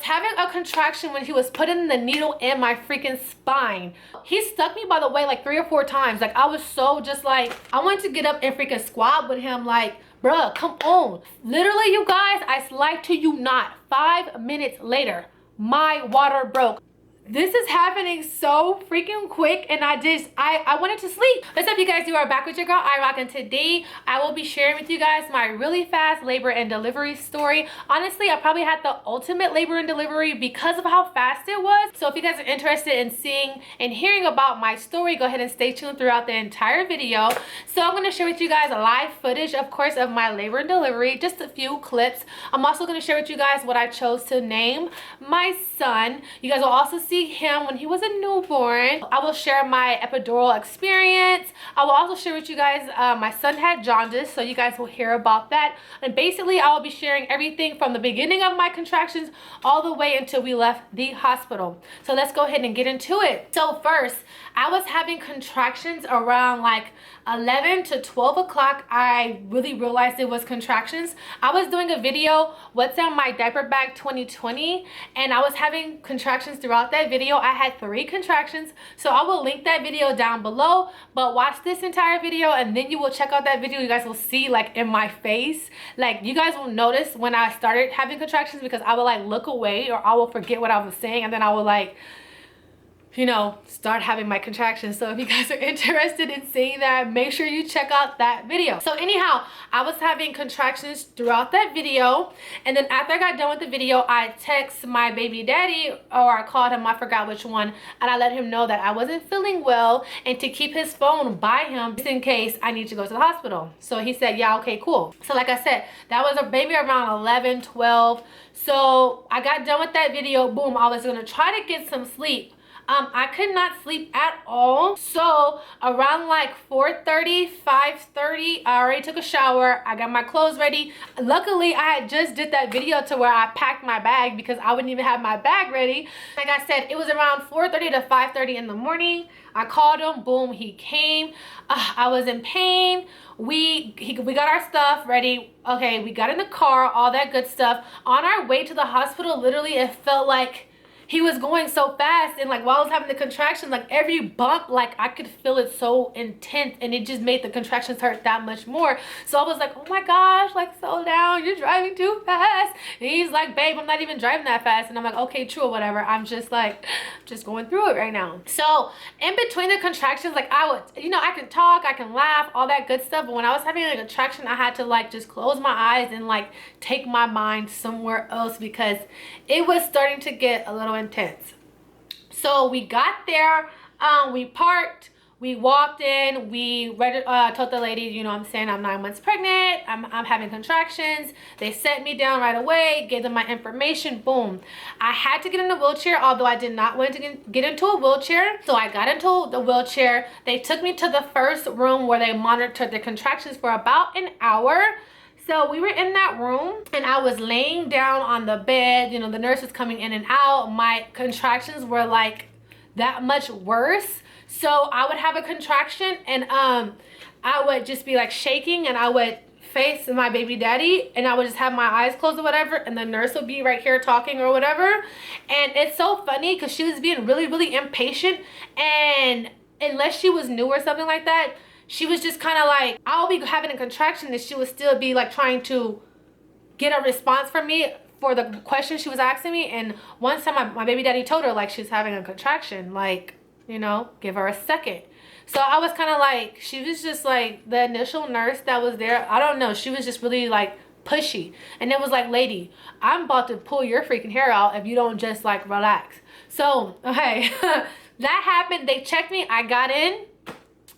having a contraction when he was putting the needle in my freaking spine. He stuck me, by the way, like 3 or 4 times. Like, I was so just like, I wanted to get up and freaking squat with him, like, bruh, come on. Literally, you guys, I lied to you not. 5 minutes later, my water broke. This is happening so freaking quick, and I wanted to sleep. What's up, you guys? You are back with your girl iRock, and today I will be sharing with you guys my really fast labor and delivery story. Honestly, I probably had the ultimate labor and delivery because of how fast it was. So if you guys are interested in seeing and hearing about my story, go ahead and stay tuned throughout the entire video. So I'm going to share with you guys live footage, of course, of my labor and delivery, just a few clips. I'm also going to share with you guys what I chose to name my son. You guys will also see him when he was a newborn. I will share my epidural experience. I will also share with you guys my son had jaundice, so you guys will hear about that. And basically, I will be sharing everything from the beginning of my contractions all the way until we left the hospital. So let's go ahead and get into it. So first, I was having contractions around like 11 to 12 o'clock. I really realized it was contractions. I was doing a video, what's in my diaper bag 2020, and I was having contractions throughout that video. I had 3 contractions, so I will link that video down below, but watch this entire video and then you will check out that video. You guys will see, like, in my face, like, you guys will notice when I started having contractions, because I will like look away or I will forget what I was saying, and then I will like, you know, start having my contractions. So if you guys are interested in seeing that, make sure you check out that video. So anyhow, I was having contractions throughout that video, and then after I got done with the video, I text my baby daddy, or I called him, I forgot which one, and I let him know that I wasn't feeling well and to keep his phone by him just in case I need to go to the hospital. So he said, yeah, okay, cool. So like I said, that was a baby around 11, 12. So I got done with that video, boom, I was gonna try to get some sleep. I could not sleep at all. So around like 4:30, 5:30, I already took a shower. I got my clothes ready. Luckily, I had just did that video to where I packed my bag because I wouldn't even have my bag ready. Like I said, it was around 4:30 to 5:30 in the morning. I called him, boom, he came. I was in pain. We got our stuff ready. Okay, we got in the car, all that good stuff. On our way to the hospital, literally, it felt like he was going so fast, and like while I was having the contraction, like every bump, like I could feel it so intense, and it just made the contractions hurt that much more. So I was like, oh my gosh, like slow down, you're driving too fast. And he's like, babe, I'm not even driving that fast. And I'm like, okay, true, or whatever. I'm just like, just going through it right now. So in between the contractions, like I would, you know, I can talk, I can laugh, all that good stuff. But when I was having a contraction, I had to like just close my eyes and like take my mind somewhere else because it was starting to get a little intense. So we got there, we parked, we walked in, we told the lady, you know what I'm saying, I'm 9 months pregnant, I'm having contractions. They set me down right away, gave them my information, boom. I had to get in a wheelchair, although I did not want to get into a wheelchair. So I got into the wheelchair. They took me to the first room where they monitored the contractions for about an hour. So we were in that room, and I was laying down on the bed. You know, the nurse was coming in and out. My contractions were like that much worse. So I would have a contraction, and I would just be like shaking, and I would face my baby daddy, and I would just have my eyes closed or whatever, and the nurse would be right here talking or whatever. And it's so funny because she was being really, really impatient, and unless she was new or something like that, she was just kind of like, I'll be having a contraction and she would still be like trying to get a response from me for the question she was asking me. And one time my baby daddy told her like she's having a contraction, like, you know, give her a second. So I was kind of like, she was just like, the initial nurse that was there, I don't know, she was just really like pushy. And it was like, lady, I'm about to pull your freaking hair out if you don't just like relax. So, okay, that happened. They checked me, I got in.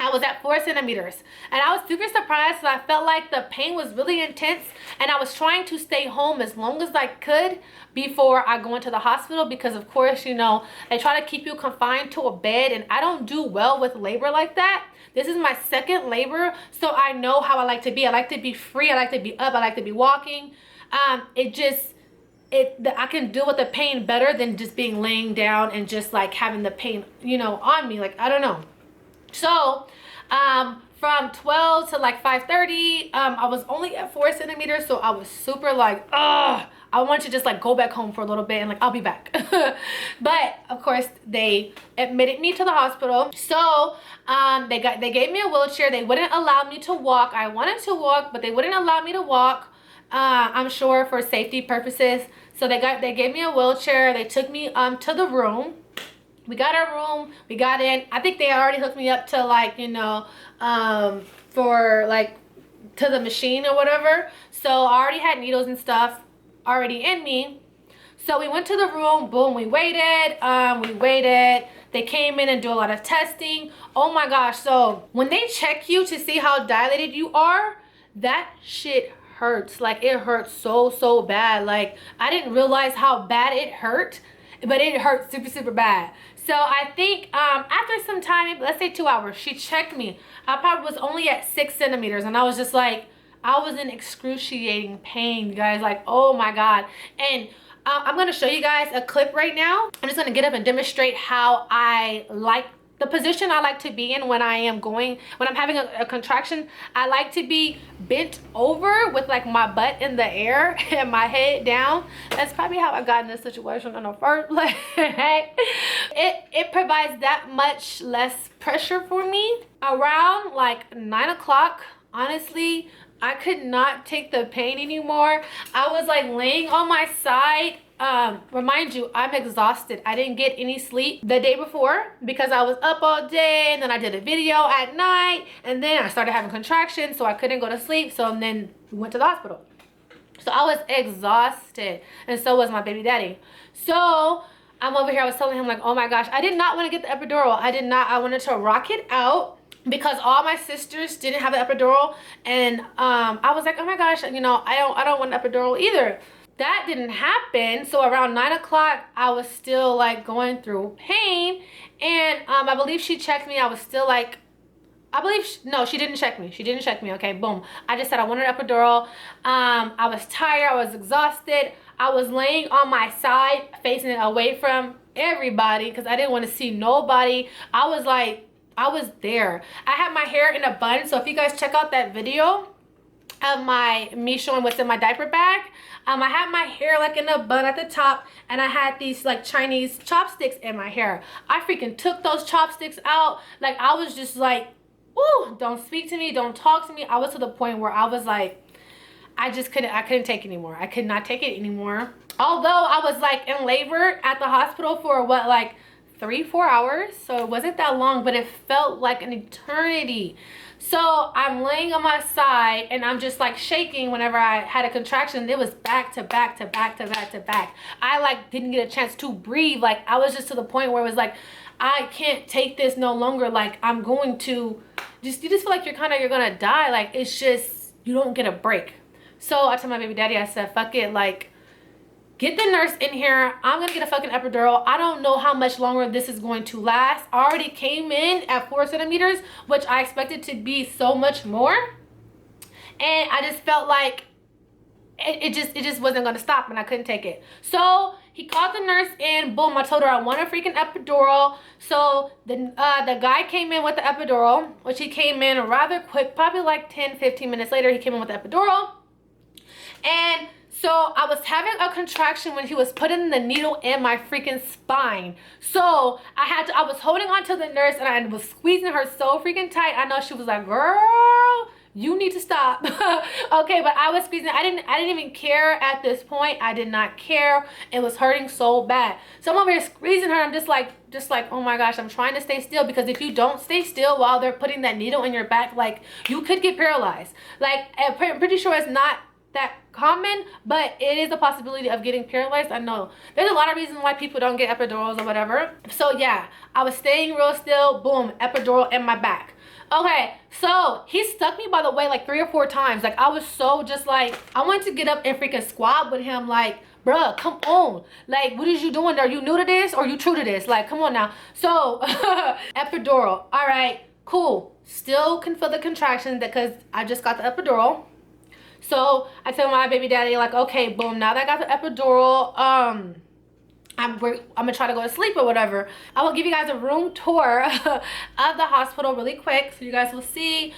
I was at 4 centimeters, and I was super surprised because I felt like the pain was really intense, and I was trying to stay home as long as I could before I go into the hospital because, of course, you know, they try to keep you confined to a bed, and I don't do well with labor like that. This is my second labor, so I know how I like to be. I like to be free. I like to be up. I like to be walking. I can deal with the pain better than just being laying down and just like having the pain, you know, on me. Like, I don't know. So from 12 to like 5:30, I was only at 4 centimeters, so I was super like, ugh, I wanted to just like go back home for a little bit and like I'll be back. But of course they admitted me to the hospital. So they gave me a wheelchair. They wouldn't allow me to walk. I wanted to walk, but they wouldn't allow me to walk. I'm sure for safety purposes. So they gave me a wheelchair. They took me to the room. We got our room. We got in. I think they already hooked me up to like, you know, for like to the machine or whatever. So I already had needles and stuff already in me. So we went to the room. Boom, we waited. They came in and do a lot of testing. Oh my gosh. So when they check you to see how dilated you are, that shit hurts. Like it hurts so bad. Like I didn't realize how bad it hurt, but it hurt super bad. So I think after some time, let's say 2 hours, she checked me. I probably was only at 6 centimeters, and I was just like, I was in excruciating pain, guys. Like, oh my God. And I'm gonna show you guys a clip right now. I'm just gonna get up and demonstrate how I like the position I like to be in when I'm having a contraction. I like to be bent over with like my butt in the air and my head down. That's probably how I got in this situation in the first place. It provides that much less pressure for me. Around like 9 o'clock, honestly, I could not take the pain anymore. I was like laying on my side. Remind you, I'm exhausted. I didn't get any sleep the day before because I was up all day, and then I did a video at night, and then I started having contractions, so I couldn't go to sleep. So then we went to the hospital. So I was exhausted, and so was my baby daddy. So I'm over here, I was telling him like, oh my gosh, I did not want to get the epidural. I wanted to rock it out because all my sisters didn't have the epidural, and I was like, oh my gosh, you know, I don't want an epidural either. That didn't happen. So around 9 o'clock, I was still like going through pain, and I believe she checked me. I was still like, no, she didn't check me. She didn't check me. Okay, boom. I just said I wanted an epidural. I was tired. I was exhausted. I was laying on my side, facing it away from everybody because I didn't want to see nobody. I was there. I had my hair in a bun. So if you guys check out that video of me showing what's in my diaper bag, I had my hair like in a bun at the top, and I had these like Chinese chopsticks in my hair. I freaking took those chopsticks out. Like I was just like, ooh, don't speak to me, don't talk to me. I was to the point where I was like, I couldn't take it anymore. I could not take it anymore. Although I was like in labor at the hospital for what, like 3-4 hours, so it wasn't that long, but it felt like an eternity. So I'm laying on my side, and I'm just like shaking whenever I had a contraction. It was back to back to back to back to back. I like didn't get a chance to breathe. Like I was just to the point where it was like, I can't take this no longer. Like I'm going to you just feel like you're gonna die. Like it's just, you don't get a break. So I told my baby daddy, I said, fuck it, like get the nurse in here. I'm gonna get a fucking epidural. I don't know how much longer this is going to last. I already came in at 4 centimeters, which I expected to be so much more. And I just felt like it just wasn't gonna stop, and I couldn't take it. So he called the nurse in. Boom, I told her I want a freaking epidural. So the guy came in with the epidural, which he came in rather quick, probably like 10-15 minutes later. He came in with the epidural. And so I was having a contraction when he was putting the needle in my freaking spine. So I was holding on to the nurse, and I was squeezing her so freaking tight. I know she was like, girl, you need to stop. Okay, but I was squeezing. I didn't even care at this point. I did not care. It was hurting so bad. So I'm over here squeezing her. I'm just like, oh my gosh, I'm trying to stay still, because if you don't stay still while they're putting that needle in your back, like you could get paralyzed. Like I'm pretty sure it's not that common, but it is a possibility of getting paralyzed. I know there's a lot of reasons why people don't get epidurals or whatever. So yeah, I was staying real still. Boom, epidural in my back. Okay, so he stuck me, by the way, like 3 or 4 times. Like I was so just like, I wanted to get up and freaking squab with him, like, bruh, come on. Like, what is you doing? Are you new to this or you true to this? Like, come on now. So epidural. All right, cool. Still can feel the contractions because I just got the epidural. So I tell my baby daddy, like, okay, boom, now that I got the epidural, I'm gonna try to go to sleep or whatever. I will give you guys a room tour of the hospital really quick so you guys will see.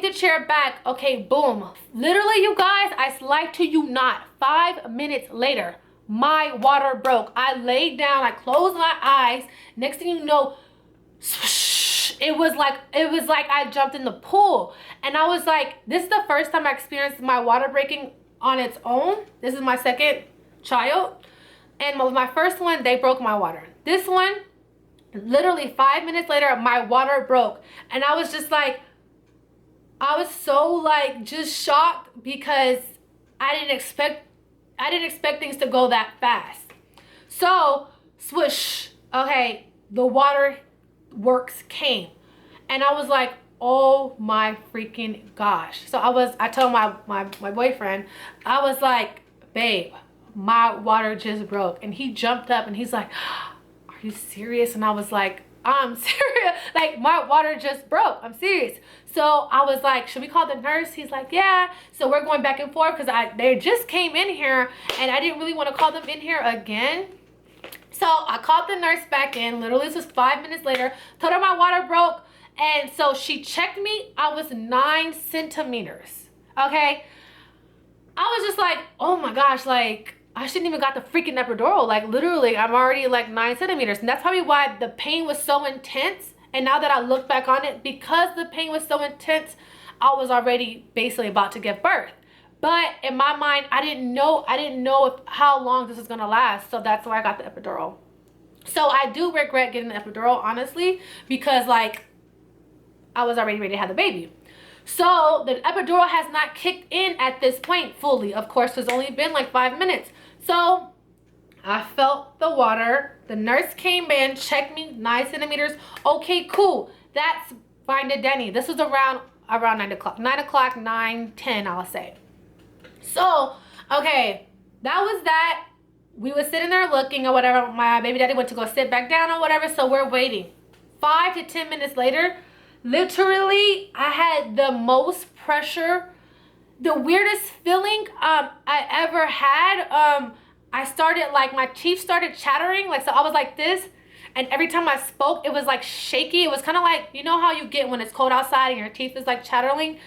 the chair back. Okay, boom. Literally, you guys, I lied to you not. 5 minutes later, my water broke. I laid down, I closed my eyes. Next thing you know, it was like I jumped in the pool. And I was like, this is the first time I experienced my water breaking on its own. This is my second child. And with my first one, they broke my water. This one, literally 5 minutes later, my water broke. And I was just like, I was so like just shocked because I didn't expect things to go that fast. So swoosh, okay, the water works came. And I was like, oh my freaking gosh. So I told my boyfriend, I was like, babe, my water just broke. And he jumped up and he's like, are you serious? And I was like, I'm serious. Like, my water just broke. I'm serious. So I was like, should we call the nurse? He's like, yeah. So we're going back and forth because they just came in here and I didn't really want to call them in here again. So I called the nurse back in. Literally, this was 5 minutes later. Told her my water broke. And so she checked me. I was 9 centimeters. Okay. I was just like, oh my gosh, like, I shouldn't even got the freaking epidural. Like, literally, I'm already like 9 centimeters. And that's probably why the pain was so intense. And now that I look back on it, because the pain was so intense, I was already basically about to give birth. But in my mind, I didn't know how long this was gonna last. So that's why I got the epidural. So I do regret getting the epidural, honestly, because like I was already ready to have the baby. So the epidural has not kicked in at this point fully. Of course, it's only been like 5 minutes. So I felt the water. The nurse came in, checked me, 9 centimeters. Okay, cool. That's fine to Denny. This was around 9 o'clock. 9 o'clock, 9:10, I'll say. So, okay, that was that. We were sitting there looking or whatever. My baby daddy went to go sit back down or whatever. So we're waiting. 5 to 10 minutes later, literally, I had the most pressure, the weirdest feeling I ever had. I started, like, my teeth started chattering. Like, so I was like this. And every time I spoke, it was like shaky. It was kind of like, you know how you get when it's cold outside and your teeth is like chattering?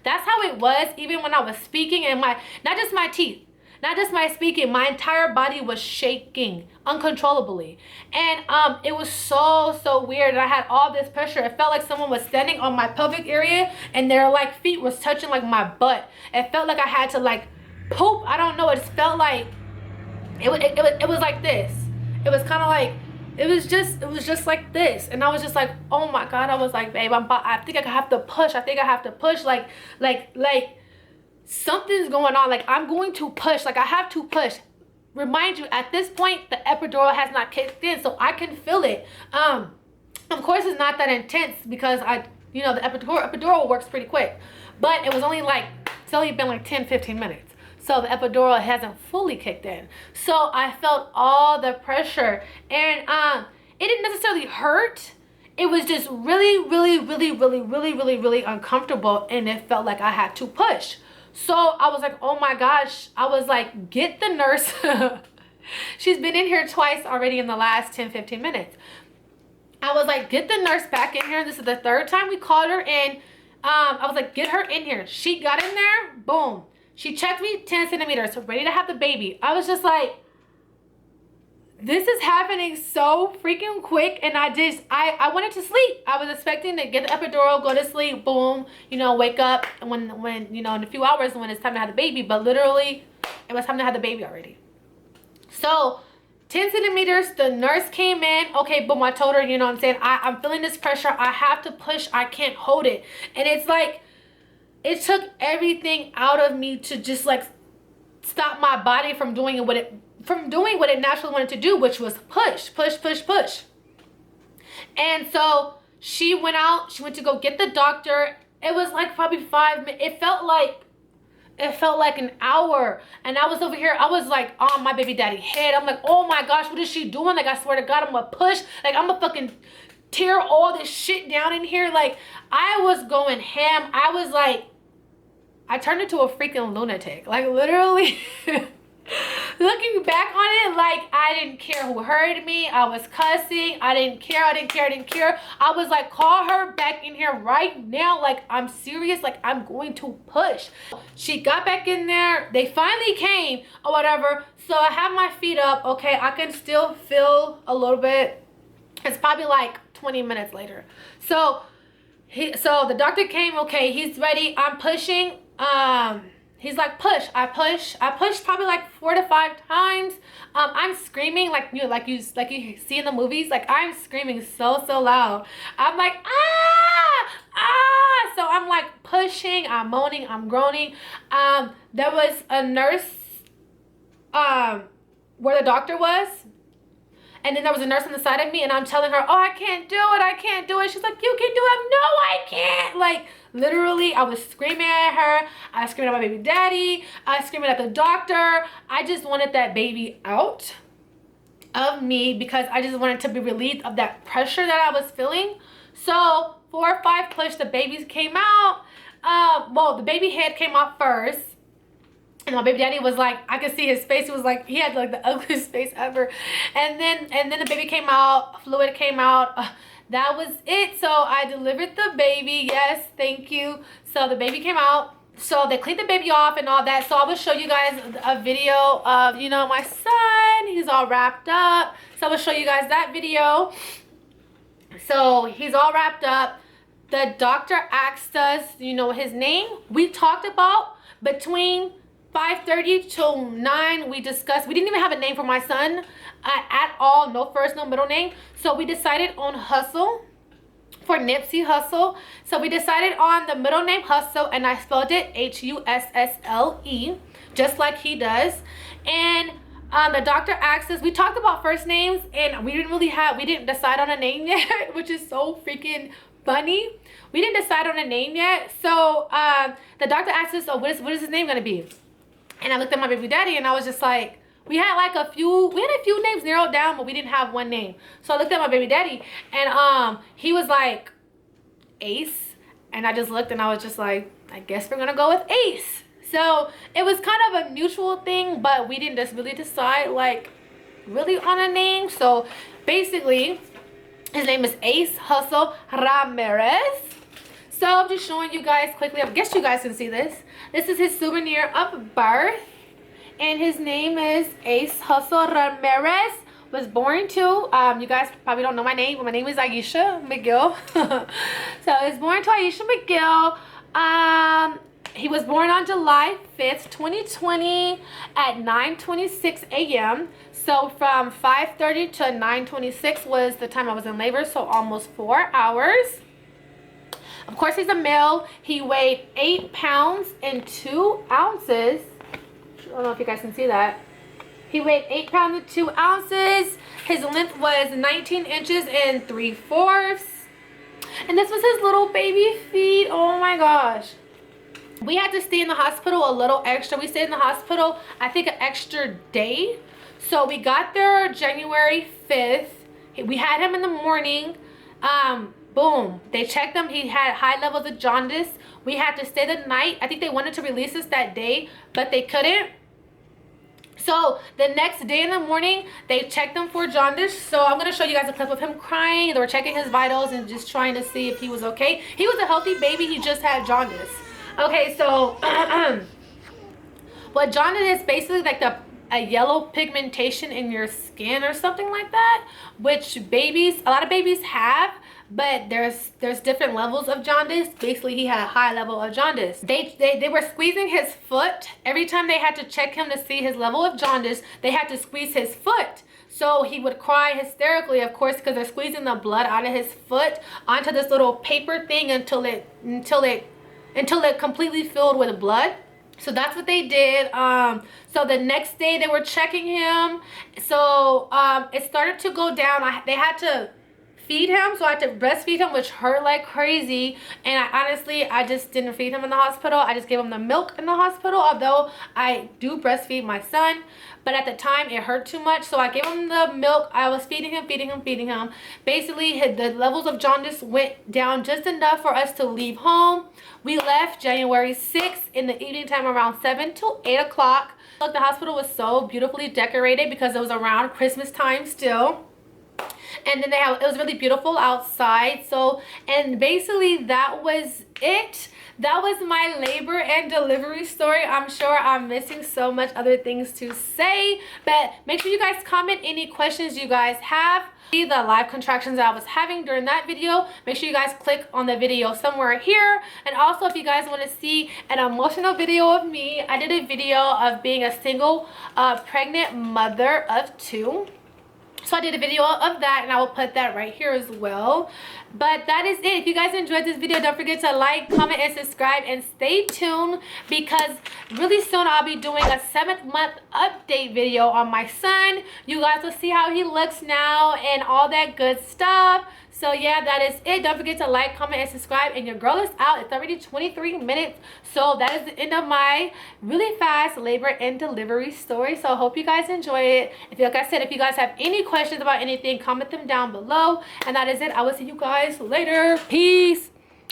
That's how it was even when I was speaking. And not just my teeth, not just my speaking, my entire body was shaking uncontrollably. And it was so weird. And I had all this pressure. It felt like someone was standing on my pelvic area and their like feet was touching like my butt. It felt like I had to like poop. I don't know. It felt like it was like this. It was kind of like, it was just like this. And I was just like, oh my God. I was like, babe, I think I have to push. Like something's going on. Like, I'm going to push. Like, I have to push. Remind you, at this point, the epidural has not kicked in, so I can feel it. Of course, it's not that intense because the epidural works pretty quick. But it was only like, it's only been like 10-15 minutes. So the epidural hasn't fully kicked in. So I felt all the pressure. And it didn't necessarily hurt. It was just really uncomfortable. And it felt like I had to push. So I was like, oh my gosh. I was like, get the nurse. She's been in here twice already in the last 10-15 minutes. I was like, get the nurse back in here. This is the 3rd time we called her in. I was like, get her in here. She got in there. Boom. She checked me, 10 centimeters, ready to have the baby. I was just like, this is happening so freaking quick. And I wanted to sleep. I was expecting to get the epidural, go to sleep, boom, wake up when in a few hours when it's time to have the baby. But literally, it was time to have the baby already. So 10 centimeters, the nurse came in. Okay, boom, I told her, I'm saying, I'm feeling this pressure. I have to push. I can't hold it. And it's like, it took everything out of me to just like stop my body from doing what it naturally wanted to do, which was push. And so she went out. She went to go get the doctor. It was like probably 5 minutes. It felt like an hour. And I was over here. I was like on my baby daddy head. I'm like, oh my gosh, what is she doing? Like, I swear to God, I'm gonna push. Like, I'm gonna fucking tear all this shit down in here. Like, I was going ham. I was like, I turned into a freaking lunatic. Like, literally, Looking back on it, like, I didn't care who hurt me. I was cussing. I didn't care. I was like, call her back in here right now. Like, I'm serious. Like, I'm going to push. She got back in there. They finally came or whatever. So I have my feet up. Okay, I can still feel a little bit. It's probably like 20 minutes later. So the doctor came. Okay, he's ready. I'm pushing. He's like, push. I pushed probably like 4 to 5 times. I'm screaming like you see in the movies. Like, I'm screaming so loud. I'm like, ah. So I'm like pushing. I'm moaning. I'm groaning. There was a nurse where the doctor was. And then there was a nurse on the side of me, and I'm telling her, oh, I can't do it. She's like, you can do it. No, I can't. Like, literally, I was screaming at her. I was screaming at my baby daddy. I was screaming at the doctor. I just wanted that baby out of me because I just wanted to be relieved of that pressure that I was feeling. So 4 or 5 push, the babies came out. Well, the baby head came out first. And my baby daddy was like, I could see his face. It was like, he had like the ugliest face ever. And then the baby came out, fluid came out. That was it. So I delivered the baby. Yes, thank you. So the baby came out. So they cleaned the baby off and all that. So I will show you guys a video of, you know, my son. He's all wrapped up. So I will show you guys that video. So he's all wrapped up. The doctor asked us, you know, his name. We talked about between 5:30 till 9, we discussed. We didn't even have a name for my son at all. No first, no middle name. So we decided on Hustle for Nipsey Hussle. So we decided on the middle name Hustle, and I spelled it Hussle, just like he does. And the doctor asked us. We talked about first names, and we didn't decide on a name yet, which is so freaking funny. We didn't decide on a name yet. So the doctor asked us, so what is his name gonna be? And I looked at my baby daddy, and I was just like, we had a few names narrowed down, but we didn't have one name. So I looked at my baby daddy, and he was like, Ace. And I just looked, and I was just like, I guess we're gonna go with Ace. So it was kind of a mutual thing, but we didn't just really decide like really on a name. So basically, his name is Ace Hustle Ramirez. So I'm just showing you guys quickly. I guess you guys can see this. This is his souvenir of birth. And his name is Ace Hustle Ramirez. Was born to, you guys probably don't know my name, but my name is Aisha McGill. So I was born to Aisha McGill. He was born on July 5th, 2020 at 9:26 a.m. So from 5:30 to 9:26 was the time I was in labor, so almost 4 hours. Of course, he's a male. He weighed 8 pounds and 2 ounces. I don't know if you guys can see that. He weighed 8 pounds and 2 ounces. His length was 19 inches and 3/4. And this was his little baby feet. Oh my gosh. We had to stay in the hospital a little extra. We stayed in the hospital, I think, an extra day. So we got there January 5th. We had him in the morning. Boom. They checked him. He had high levels of jaundice. We had to stay the night. I think they wanted to release us that day, but they couldn't. So the next day in the morning, they checked him for jaundice. So I'm going to show you guys a clip of him crying. They were checking his vitals and just trying to see if he was okay. He was a healthy baby. He just had jaundice. Okay, so what jaundice is basically like a yellow pigmentation in your skin or something like that, which a lot of babies have. But there's different levels of jaundice. Basically, he had a high level of jaundice. They were squeezing his foot. Every time they had to check him to see his level of jaundice, they had to squeeze his foot. So he would cry hysterically, of course, because they're squeezing the blood out of his foot onto this little paper thing until it completely filled with blood. So that's what they did. So the next day they were checking him. So it started to go down. They had to feed him, so I had to breastfeed him, which hurt like crazy. And I just didn't feed him in the hospital. I just gave him the milk in the hospital, although I do breastfeed my son. But at the time, it hurt too much, so I gave him the milk. I was feeding him. Basically, the levels of jaundice went down just enough for us to leave home. We left January 6th in the evening time, around 7 to 8 o'clock. Look, the hospital was so beautifully decorated because it was around Christmas time still. And then it was really beautiful outside. So, and basically that was it. That was my labor and delivery story. I'm sure I'm missing so much other things to say, but make sure you guys comment any questions you guys have. See the live contractions that I was having during that video. Make sure you guys click on the video somewhere here. And also, if you guys want to see an emotional video of me, I did a video of being a single pregnant mother of 2. So I did a video of that, and I will put that right here as well. But that is it. If you guys enjoyed this video, don't forget to like, comment, and subscribe, and stay tuned because really soon I'll be doing a 7th-month update video on my son. You guys will see how he looks now and all that good stuff. So yeah, that is it. Don't forget to like, comment, and subscribe. And your girl is out. It's already 23 minutes. So that is the end of my really fast labor and delivery story. So I hope you guys enjoy it. Like I said, if you guys have any questions about anything, comment them down below. And that is it. I will see you guys later. Peace.